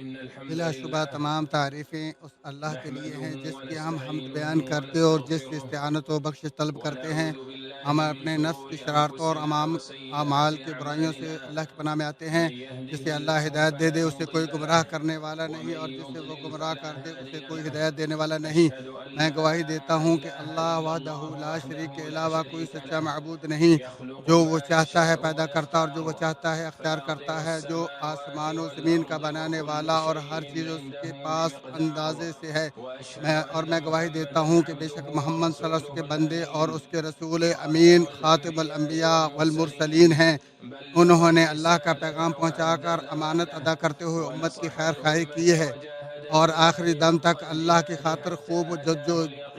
بلا شبہ تمام تعریفیں اس اللہ کے لیے ہیں جس کی ہم حمد بیان کرتے اور جس سے استعانت و بخشش طلب کرتے ہیں۔ ہم اپنے نفس کی شرارتوں اور اعمال کی برائیوں سے اللہ کی پناہ میں آتے ہیں۔ جسے اللہ ہدایت دے دے اسے کوئی گمراہ کرنے والا نہیں، اور جسے وہ گمراہ کر دے اسے کوئی ہدایت دینے والا نہیں۔ میں گواہی دیتا ہوں کہ اللہ وحدہ لا شریک کے علاوہ کوئی سچا معبود نہیں۔ جو وہ چاہتا ہے پیدا کرتا اور جو وہ چاہتا ہے اختیار کرتا ہے۔ جو آسمان و زمین کا بنانے والا اور ہر چیز اس کے پاس اندازے سے ہے۔ میں گواہی دیتا ہوں کہ بے شک محمد صلی اللہ علیہ وسلم کے بندے اور اس کے رسول امین خاتم الانبیاء والمرسلین ہیں۔ انہوں نے اللہ کا پیغام پہنچا کر امانت ادا کرتے ہوئے امت کی خیر خواہی کی ہے، اور آخری دم تک اللہ کی خاطر خوب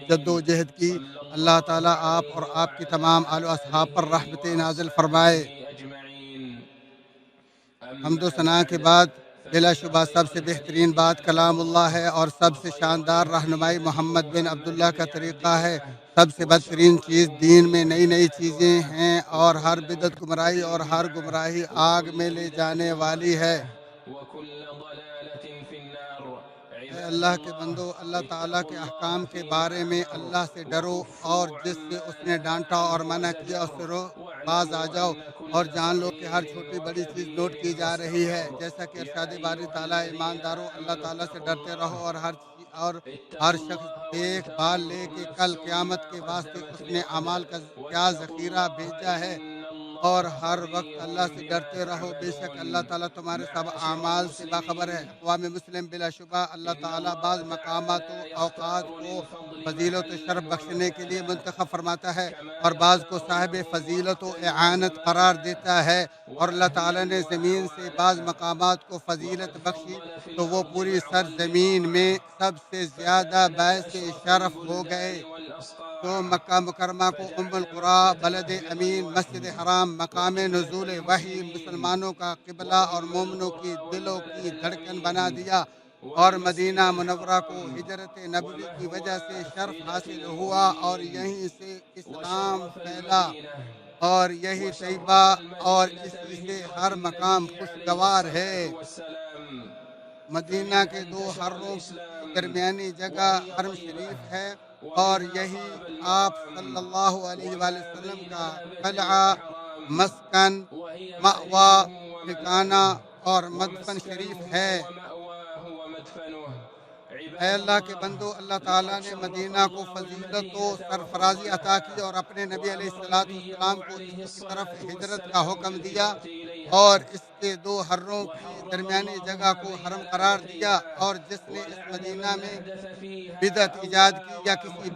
جد و جہد کی۔ اللہ تعالیٰ آپ اور آپ کی تمام آل و اصحاب پر رحمت نازل فرمائے۔ حمد و ثنا کے بعد بلا شبہ سب سے بہترین بات کلام اللہ ہے، اور سب سے شاندار رہنمائی محمد بن عبداللہ کا طریقہ ہے۔ سب سے بدترین چیز دین میں نئی نئی چیزیں ہیں، اور ہر بدعت گمراہی اور ہر گمراہی آگ میں لے جانے والی ہے۔ اے اللہ کے بندو، اللہ تعالیٰ کے احکام کے بارے میں اللہ سے ڈرو، اور جس سے اس نے ڈانٹا اور منع کیا اس سے باز آ جاؤ، اور جان لو کہ ہر چھوٹی بڑی چیز نوٹ کی جا رہی ہے۔ جیسا کہ ارشاد باری تعالیٰ، ایمانداروں اللہ تعالیٰ سے ڈرتے رہو، اور ہر شخص دیکھ بھال لے کہ کل قیامت کے واسطے اس نے اعمال کا کیا ذخیرہ بھیجا ہے، اور ہر وقت اللہ سے ڈرتے رہو، بے شک اللہ تعالیٰ تمہارے سب اعمال سے باخبر ہے۔ اقوام مسلم بلا شبہ اللہ تعالیٰ بعض مقامات و اوقات کو فضیلت و شرف بخشنے کے لیے منتخب فرماتا ہے، اور بعض کو صاحب فضیلت و اعانت قرار دیتا ہے۔ اور اللہ تعالیٰ نے زمین سے بعض مقامات کو فضیلت بخشی تو وہ پوری سرزمین میں سب سے زیادہ باعث شرف ہو گئے۔ تو مکہ مکرمہ کو ام القریٰ، بلد امین، مسجد حرام، مقام نزول وحی، مسلمانوں کا قبلہ اور مومنوں کی دلوں کی دھڑکن بنا دیا، اور مدینہ منورہ کو ہجرت نبوی کی وجہ سے شرف حاصل ہوا، اور یہیں سے اسلام پھیلا، اور یہی طیبہ اور اسی سے ہر مقام خوشگوار ہے۔ مدینہ کے دو حروں کی درمیانی جگہ حرم شریف ہے، اور یہی آپ صلی اللہ علیہ وآلہ وسلم کا قلعہ، مسکن، مأویٰ، ٹھکانہ اور مدفن شریف ہے۔ اے اللہ کے بندو، اللہ تعالیٰ نے مدینہ کو فضیلت و سرفرازی عطا کی، اور اپنے نبی علیہ السلام کو اسی کی طرف ہجرت کا حکم دیا، اور اس کے دو حروں کی درمیانی جگہ کو حرم قرار دیا۔ اور جس نے اس مدینہ میں بدعت ایجاد کی یا کسی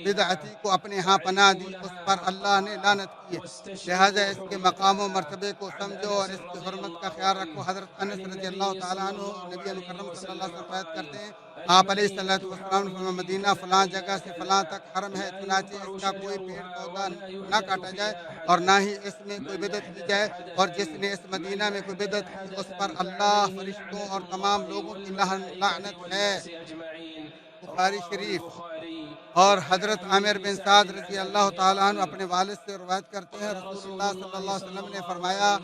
بدعتی کو اپنے ہاں پناہ دی، اس پر اللہ نے لعنت کی ہے۔ لہٰذا اس کے مقام و مرتبے کو سمجھو اور اس کی حرمت کا خیال رکھو۔ حضرت انس رضی اللہ تعالیٰ عنہ نبی مکرم صلی اللہ علیہ وسلم روایت کرتے ہیں، آپ علیہ السلام نے مدینہ فلاں جگہ سے فلاں تک حرم ہے، چنانچہ اس کا کوئی پیڑ پودا نہ کاٹا جائے اور نہ ہی اس میں کوئی بدعت کی جائے، اور جس نے اس مدینہ میں کوئی بدعت کی اس پر اللہ، فرشتوں اور تمام لوگوں کی لعنت ہے۔ بخاری شریف۔ اور حضرت عامر بن سعد رضی اللہ تعالیٰ عنہ اپنے والد سے روایت کرتے ہیں، رسول اللہ صلی اللہ علیہ وسلم نے فرمایا،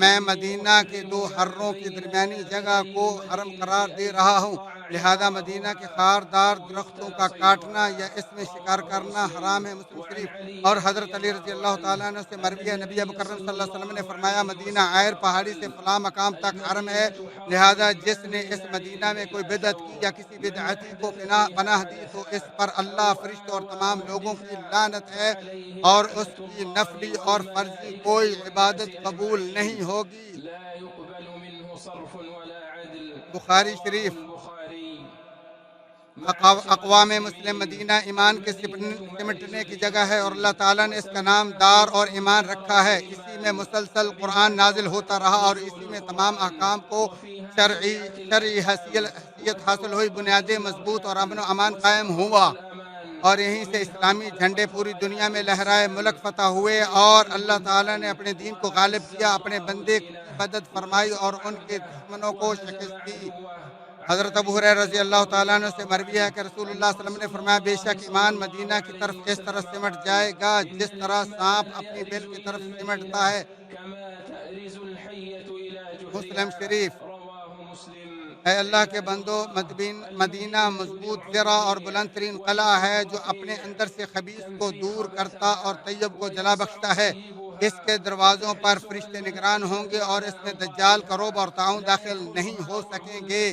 میں مدینہ کے دو حروں کی درمیانی جگہ کو حرم قرار دے رہا ہوں، لہذا مدینہ کے خاردار درختوں کا کاٹنا یا اس میں شکار کرنا حرام ہے۔ مسلم شریف۔ اور حضرت علی رضی اللہ تعالیٰ عنہ سے مروی ہے، نبی مکرم صلی اللہ علیہ وسلم نے فرمایا، مدینہ عائر پہاڑی سے فلاں مقام تک حرم ہے، لہذا جس نے اس مدینہ میں کوئی بدعت کی یا کسی بدعتی کو پناہ دی تو اس پر اللہ، فرشتوں اور تمام لوگوں کی لعنت ہے، اور اس کی نفلی اور فرضی کوئی عبادت قبول نہیں ہوگی۔ بخاری شریف۔ اقوام مسلم مدینہ ایمان کے سمٹنے کی جگہ ہے، اور اللہ تعالیٰ نے اس کا نام دار اور ایمان رکھا ہے۔ اسی میں مسلسل قرآن نازل ہوتا رہا، اور اسی میں تمام احکام کو شرعی حیثیت حاصل ہوئی، بنیادیں مضبوط اور امن و امان قائم ہوا، اور یہیں سے اسلامی جھنڈے پوری دنیا میں لہرائے، ملک فتح ہوئے، اور اللہ تعالیٰ نے اپنے دین کو غالب کیا، اپنے بندے کی مدد فرمائی اور ان کے دشمنوں کو شکست دی۔ حضرت ابو ہریرہ رضی اللہ تعالیٰ عنہ سے مروی ہے کہ رسول اللہ صلی اللہ علیہ وسلم نے فرمایا، بے شک ایمان مدینہ کی طرف اس طرح سمٹ جائے گا جس طرح سانپ اپنی بل کی طرف سمٹتا ہے۔ مسلم شریف۔ اے اللہ کے بندو، مدینہ مضبوط زرہ اور بلند ترین قلعہ ہے جو اپنے اندر سے خبیث کو دور کرتا اور طیب کو جلا بخشتا ہے۔ اس کے دروازوں پر فرشتے نگران ہوں گے اور اس میں دجال کا رعب اور طاعون داخل نہیں ہو سکیں گے۔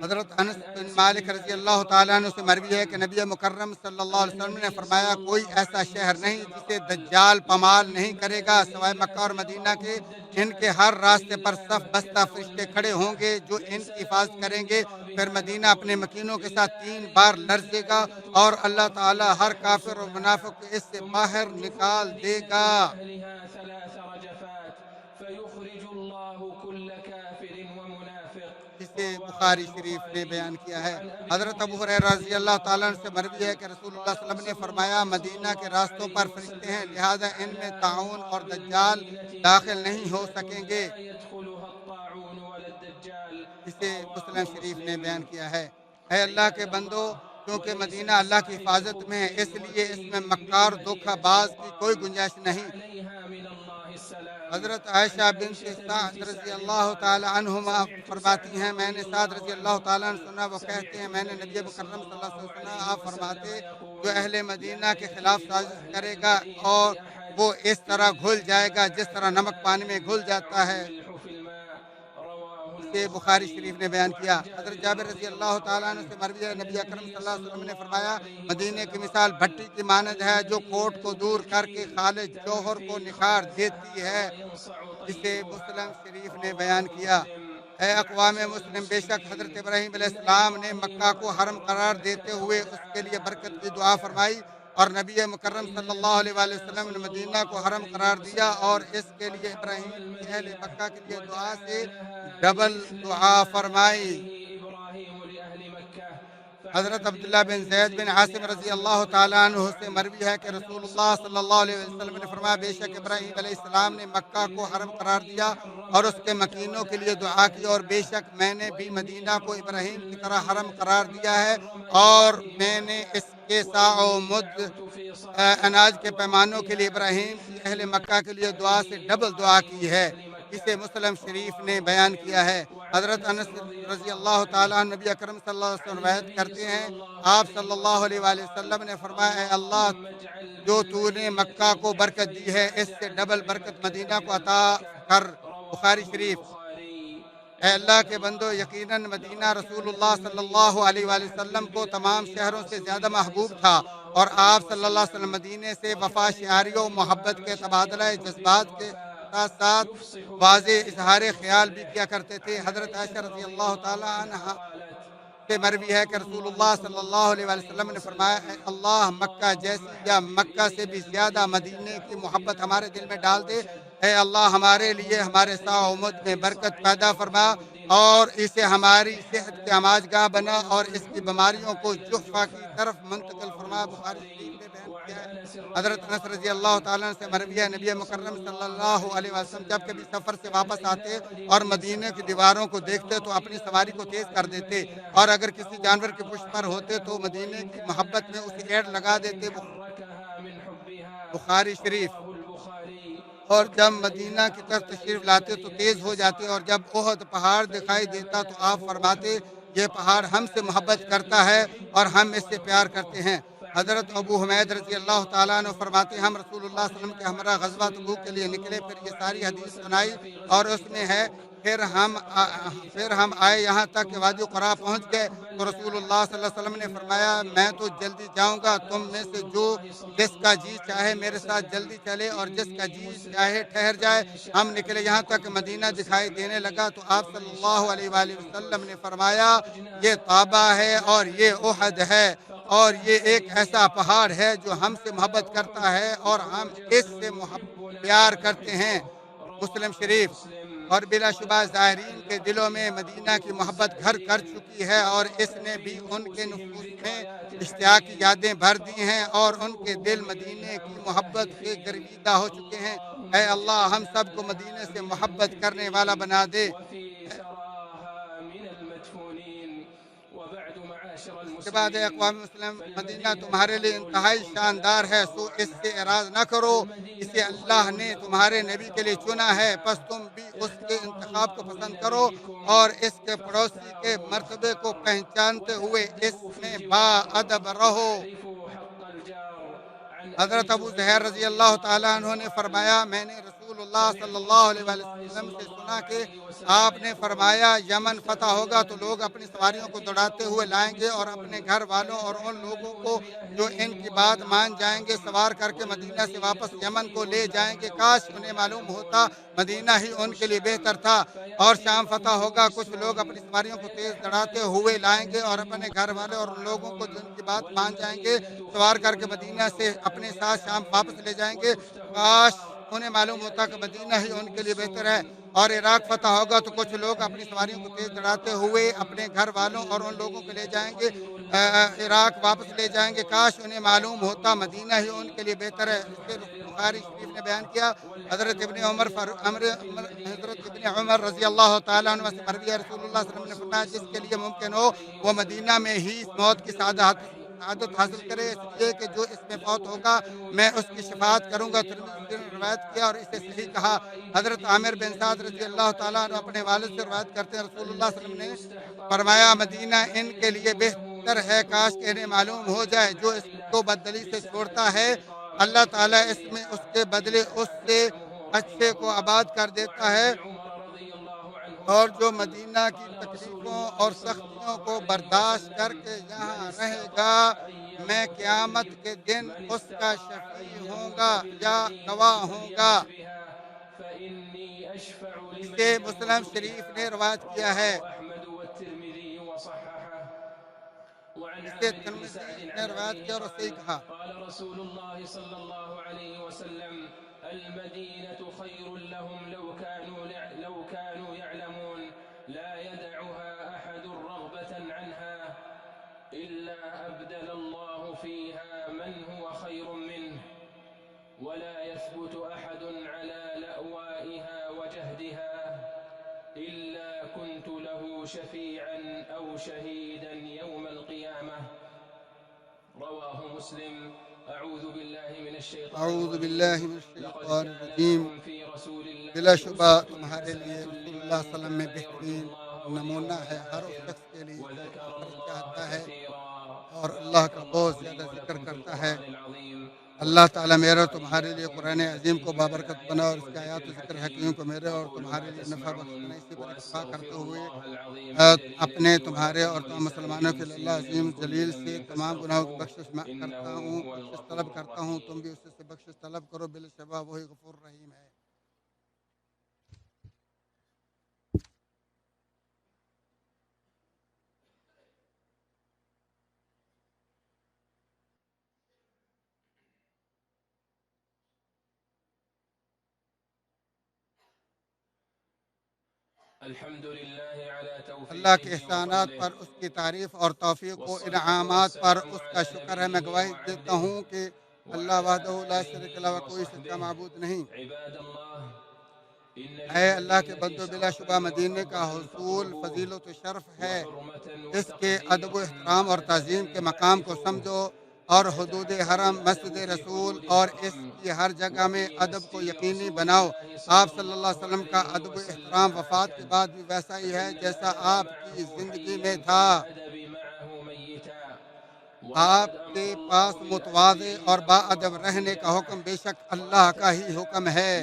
حضرت انس بن مالک رضی اللہ تعالیٰ عنہ سے مروی ہے کہ نبی مکرم صلی اللہ علیہ وسلم نے فرمایا، کوئی ایسا شہر نہیں جسے دجال پامال نہیں کرے گا سوائے مکہ اور مدینہ کے۔ ان کے ہر راستے پر صف بستہ فرشتے کھڑے ہوں گے جو ان کی حفاظت کریں گے۔ پھر مدینہ اپنے مکینوں کے ساتھ 3 بار لرزے گا اور اللہ تعالیٰ ہر کافر اور منافق کو اس سے باہر نکال دے گا۔ جسے بخاری شریف نے بیان کیا ہے۔ حضرت ابو ہریرہ رضی اللہ تعالیٰ عنہ سے مروی ہے کہ رسول اللہ صلی اللہ علیہ وسلم نے فرمایا، مدینہ کے راستوں پر فرشتے ہیں، لہذا ان میں طاعون اور دجال داخل نہیں ہو سکیں گے۔ جسے مسلم شریف نے بیان کیا ہے۔ اے اللہ کے بندو، کیونکہ مدینہ اللہ کی حفاظت میں ہے، اس لیے اس میں مکار دھوکہ باز کی کوئی گنجائش نہیں۔ حضرت عائشہ بنت سعد رضی اللہ تعالی عنہما فرماتی ہیں، میں نے سعد رضی اللہ تعالیٰ عنہ سنا، وہ کہتے ہیں میں نے نبی مکرم صلی اللہ علیہ وسلم سنا، آپ فرماتے، جو اہل مدینہ کے خلاف سازش کرے گا اور وہ اس طرح گھل جائے گا جس طرح نمک پانی میں گھل جاتا ہے۔ اسے بخاری شریف نے بیان کیا۔ حضرت جابر رضی اللہ تعالیٰ عنہ سے مروی ہے، نبی اکرم صلی اللہ علیہ وسلم نے فرمایا، مدینے کی مثال بھٹی کی مانند ہے جو کوٹ کو دور کر کے خالص جوہر کو نکھار دیتی ہے۔ اسے مسلم شریف نے بیان کیا۔ اے اقوام مسلم، بے شک حضرت ابراہیم علیہ السلام نے مکہ کو حرم قرار دیتے ہوئے اس کے لیے برکت کی دعا فرمائی، اور نبی مکرم صلی اللہ علیہ وآلہ وسلم نے مدینہ کو حرم قرار دیا اور اس کے لیے ابراہیم کی اہل مکہ کے لیے دعا سے ڈبل دعا فرمائی۔ حضرت عبداللہ بن زید بن عاصم رضی اللہ تعالیٰ عنہ سے مروی ہے کہ رسول اللہ صلی اللہ علیہ وسلم نے فرمایا، بے شک ابراہیم علیہ السلام نے مکہ کو حرم قرار دیا اور اس کے مکینوں کے لیے دعا کی، اور بے شک میں نے بھی مدینہ کو ابراہیم کی طرح حرم قرار دیا ہے، اور میں نے اس کے سا و مد اناج کے پیمانوں کے لیے ابراہیم کی اہل مکہ کے لیے دعا سے ڈبل دعا کی ہے۔ اسے مسلم شریف نے بیان کیا ہے۔ حضرت انس رضی اللہ تعالیٰ عنہ نبی اکرم صلی اللہ علیہ وسلم روایت کرتے ہیں، آپ صلی اللہ علیہ وآلہ وسلم نے فرمایا، اے اللہ، جو تو نے مکہ کو برکت دی ہے اس سے ڈبل برکت مدینہ کو عطا کر۔ بخاری شریف۔ اے اللہ کے بندو، یقیناً مدینہ رسول اللہ صلی اللہ علیہ وآلہ وسلم کو تمام شہروں سے زیادہ محبوب تھا، اور آپ صلی اللہ علیہ وسلم مدینے سے وفا شعاری و محبت کے تبادلہ جذبات کے ساتھ ساتھ واضح اظہار خیال بھی کیا کرتے تھے۔ حضرت عائشہ رضی اللہ تعالیٰ عنہ سے مروی ہے کہ رسول اللہ صلی اللہ علیہ وآلہ وسلم نے فرمایا، اے اللہ، مکہ جیسی یا مکہ سے بھی زیادہ مدینے کی محبت ہمارے دل میں ڈال دے۔ اے اللہ، ہمارے لیے ہمارے سا عمد میں برکت پیدا فرما اور اسے ہماری صحت کے آماجگاہ بنا اور اس کی بیماریوں کو جحفہ کی طرف منتقل فرما۔ بخاری شریف نے بیان کیا ہے۔ حضرت انس رضی اللہ تعالیٰ سے مروی ہے، نبی مکرم صلی اللہ علیہ وسلم جب کبھی سفر سے واپس آتے اور مدینے کی دیواروں کو دیکھتے تو اپنی سواری کو تیز کر دیتے، اور اگر کسی جانور کے پشت پر ہوتے تو مدینے کی محبت میں اسے ایڑ لگا دیتے۔ بخاری شریف۔ اور جب مدینہ کی طرف تشریف لاتے تو تیز ہو جاتے، اور جب احد پہاڑ دکھائی دیتا تو آپ فرماتے، یہ پہاڑ ہم سے محبت کرتا ہے اور ہم اس سے پیار کرتے ہیں۔ حضرت ابو حمید رضی اللہ تعالیٰ عنہ فرماتے ہیں، ہم رسول اللہ صلی اللہ علیہ وسلم کے ہمراہ غزوہ تبوک کے لیے نکلے، پھر یہ ساری حدیث سنائی، اور اس میں ہے، پھر ہم آئے یہاں تک کہ وادی قرا پہنچ گئے تو رسول اللہ صلی اللہ علیہ وسلم نے فرمایا، میں تو جلدی جاؤں گا، تم میں سے جس کا جی چاہے میرے ساتھ جلدی چلے اور جس کا جی چاہے ٹھہر جائے۔ ہم نکلے یہاں تک کہ مدینہ دکھائی دینے لگا تو آپ صلی اللہ علیہ وآلہ وسلم نے فرمایا، یہ طابہ ہے اور یہ احد ہے، اور یہ ایک ایسا پہاڑ ہے جو ہم سے محبت کرتا ہے اور ہم اس سے پیار کرتے ہیں۔ مسلم شریف۔ اور بلا شبہ ظاہرین کے دلوں میں مدینہ کی محبت گھر کر چکی ہے، اور اس نے بھی ان کے نفوس میں اشتیاق کی یادیں بھر دی ہیں، اور ان کے دل مدینے کی محبت سے گرویدہ ہو چکے ہیں۔ اے اللہ، ہم سب کو مدینے سے محبت کرنے والا بنا دے۔ اس کے بعد اقوام مسلم، مدینہ تمہارے لیے انتہائی شاندار ہے، سو اس سے اعراض نہ کرو، اسے اللہ نے تمہارے نبی کے لیے چنا ہے، پس تم بھی اس کے انتخاب کو پسند کرو اور اس کے پڑوسی کے مرتبے کو پہچانتے ہوئے اس میں با ادب رہو۔ حضرت ابو ظہیر رضی اللہ تعالیٰ عنہ نے فرمایا میں نے رسول اللہ صلی اللہ علیہ وسلم سے سنا کہ آپ نے فرمایا یمن فتح ہوگا تو لوگ اپنی سواریوں کو دوڑاتے ہوئے لائیں گے اور اپنے گھر والوں اور ان لوگوں کو جو ان کی بات مان جائیں گے سوار کر کے مدینہ سے واپس یمن کو لے جائیں گے، کاش انہیں معلوم ہوتا مدینہ ہی ان کے لیے بہتر تھا۔ اور شام فتح ہوگا، کچھ لوگ اپنی سواریوں کو تیز دوڑاتے ہوئے لائیں گے اور اپنے گھر والے اور ان لوگوں کو جن کی بات مان جائیں گے سوار کر کے مدینہ سے اپنے ساتھ شام واپس لے جائیں گے، کاش انہیں معلوم ہوتا کہ مدینہ ہی ان کے لیے بہتر ہے۔ اور عراق فتح ہوگا تو کچھ لوگ اپنی سواریوں کو تیز دوڑاتے ہوئے اپنے گھر والوں اور ان لوگوں کو لے جائیں گے، عراق واپس لے جائیں گے، کاش انہیں معلوم ہوتا مدینہ ہی ان کے لیے بہتر ہے۔ اس سے بخاری شریف نے بیان کیا حضرت ابن عمر رضی اللہ تعالیٰ عنہ سے مروی ہے رسول اللہ صلی اللہ علیہ وسلم نے فرمایا جس کے لیے ممکن ہو وہ مدینہ میں ہی موت کی سعادت حاصل کرے، اس لیے کہ جو اس میں فوت ہوگا میں اس کی شفاعت کروں گا۔ ترمذی نے روایت کیا اور اسے صحیح کہا۔ حضرت عامر بن سعد رضی اللہ تعالیٰ عنہ اپنے والد سے روایت کرتے ہیں رسول اللہ صلی اللہ علیہ وسلم نے فرمایا مدینہ ان کے لیے بہتر ہے، کاش کہ انہیں معلوم ہو جائے جو اس کو بدلی سے چھوڑتا ہے اللہ تعالیٰ اس میں اس کے بدلے اس سے اچھے کو آباد کر دیتا ہے، اور جو مدینہ کی تکلیفوں اور سختیوں کو برداشت کر کے یہاں رہے گا میں قیامت کے دن اس کا شفیع ہوں گا یا گواہ ہوں گا۔ اسے مسلم شریف نے روایت کیا ہے، اسے ترمذی نے روایت کیا اور صحیح کہا۔ رسول اللہ صلی اللہ علیہ وسلم المدینة خیر لهم لو كانوا يعلمون لا يدعها أحد رغبة عنها إلا أبدل الله فيها من هو خير منه ولا يثبت أحد على لأوائها وجهدها إلا كنت له شفيعا أو شهيدا يوم القيامة رواه مسلم۔ اعوذ باللہ من الشیطان الرجیم۔ بلا شبہ تمہارے لیے رسول اللہ صلی اللہ علیہ وسلم میں بہترین نمونہ ہے، ہر اس شخص کے لیے جو سفر چاہتا ہے اور اللہ کا بہت زیادہ ذکر کرتا ہے۔ اللہ تعالیٰ میرے اور تمہارے لیے قرآن عظیم کو بابرکت بنا اور اس کے آیات و ذکر حکیم کو میرے اور تمہارے لیے نفع بخش بنا۔ اسی پر اتفاق کرتے ہوئے اپنے تمہارے اور تمام مسلمانوں کے لیے اللہ عظیم جلیل سے تمام گناہوں کی بخشش کرتا ہوں، بخشش طلب کرتا ہوں، تم بھی اس سے بخشش طلب کرو، بالشبہ وہی غفور رحیم ہے۔ اللہ کے احسانات پر اس کی تعریف اور توفیق و انعامات پر اس کا شکر ہے۔ میں گواہی دیتا ہوں کہ اللہ وحدہ لا شریک لہ و کوئی سچا معبود نہیں۔ اے اللہ کے بندو، بلا شبہ مدینے کا حصول فضیلت و شرف ہے، اس کے ادب و احترام اور تعظیم کے مقام کو سمجھو اور حدود حرم، مسجد رسول اور اس کی ہر جگہ میں ادب کو یقینی بناؤ۔ آپ صلی اللہ علیہ وسلم کا ادب و احترام وفات کے بعد بھی ویسا ہی ہے جیسا آپ کی زندگی میں تھا۔ آپ کے پاس متواضع اور با ادب رہنے کا حکم بے شک اللہ کا ہی حکم ہے۔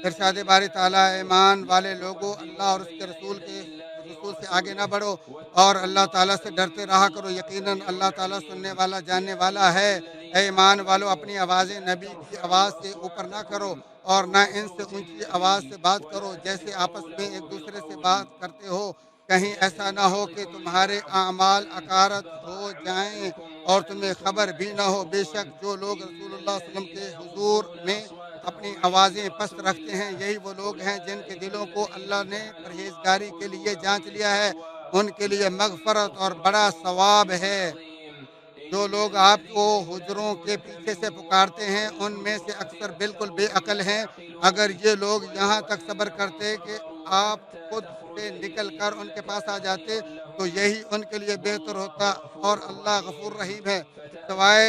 ارشاد باری تعالیٰ، ایمان والے لوگوں، اللہ اور اس کے رسول سے آگے نہ بڑھو اور اللہ تعالیٰ سے ڈرتے رہا کرو، یقیناً اللہ تعالیٰ سننے والا جاننے والا ہے۔ اے ایمان والو، اپنی آوازیں نبی کی آواز سے اوپر نہ کرو اور نہ ان سے اونچی آواز سے بات کرو جیسے آپس میں ایک دوسرے سے بات کرتے ہو، کہیں ایسا نہ ہو کہ تمہارے اعمال اکارت ہو جائیں اور تمہیں خبر بھی نہ ہو۔ بے شک جو لوگ رسول اللہ صلی اللہ علیہ وسلم کے حضور میں اپنی آوازیں پست رکھتے ہیں یہی وہ لوگ ہیں جن کے دلوں کو اللہ نے پرہیزگاری کے لیے جانچ لیا ہے، ان کے لیے مغفرت اور بڑا ثواب ہے۔ جو لوگ آپ کو حجروں کے پیچھے سے پکارتے ہیں ان میں سے اکثر بالکل بے عقل ہیں۔ اگر یہ لوگ یہاں تک صبر کرتے کہ آپ خود سے نکل کر ان کے پاس آ جاتے تو یہی ان کے لیے بہتر ہوتا، اور اللہ غفور رحیم ہے۔ سوائے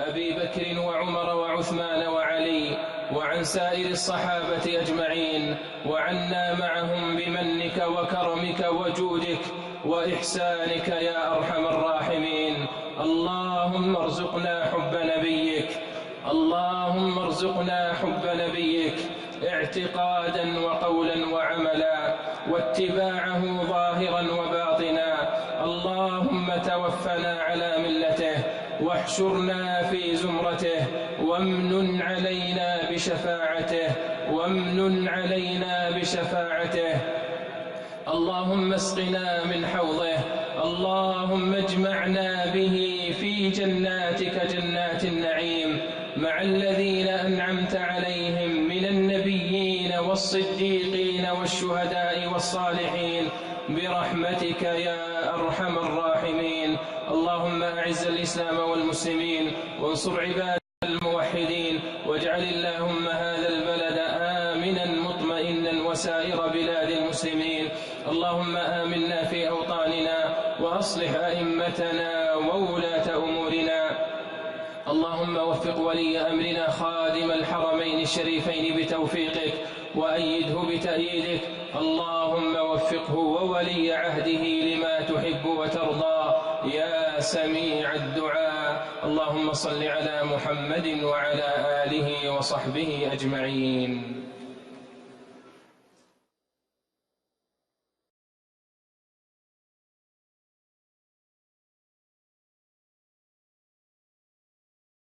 أبي بكر وعمر وعثمان وعلي وعن سائر الصحابة أجمعين وعنا معهم بمنك وكرمك وجودك وإحسانك يا أرحم الراحمين. اللهم ارزقنا حب نبيك، اللهم ارزقنا حب نبيك اعتقادا وقولا وعملا واتباعه ظاهرا وباطنا. اللهم توفنا على ملته واحشرنا في زمرته وامنن علينا بشفاعته وامنن علينا بشفاعته. اللهم اسقنا من حوضه، اللهم اجمعنا به في جناتك جنات النعيم مع الذين أنعمت عليهم من النبيين والصديقين والشهداء والصالحين برحمتك يا أرحم الراحمين. اللهم أعز الإسلام والمسلمين وانصر عبادك الموحدين واجعل اللهم هذا البلد آمنا مطمئنا وسائر بلاد المسلمين. اللهم آمنا في أوطاننا وأصلح أئمتنا وولاة أمورنا. اللهم وفق ولي أمرنا خادم الحرمين الشريفين بتوفيقك وأيده بتأييدك. اللهم وفقه وولي عهده لما تحب وترضى يا سميع الدعاء. اللهم صل على محمد وعلى آله وصحبه أجمعين.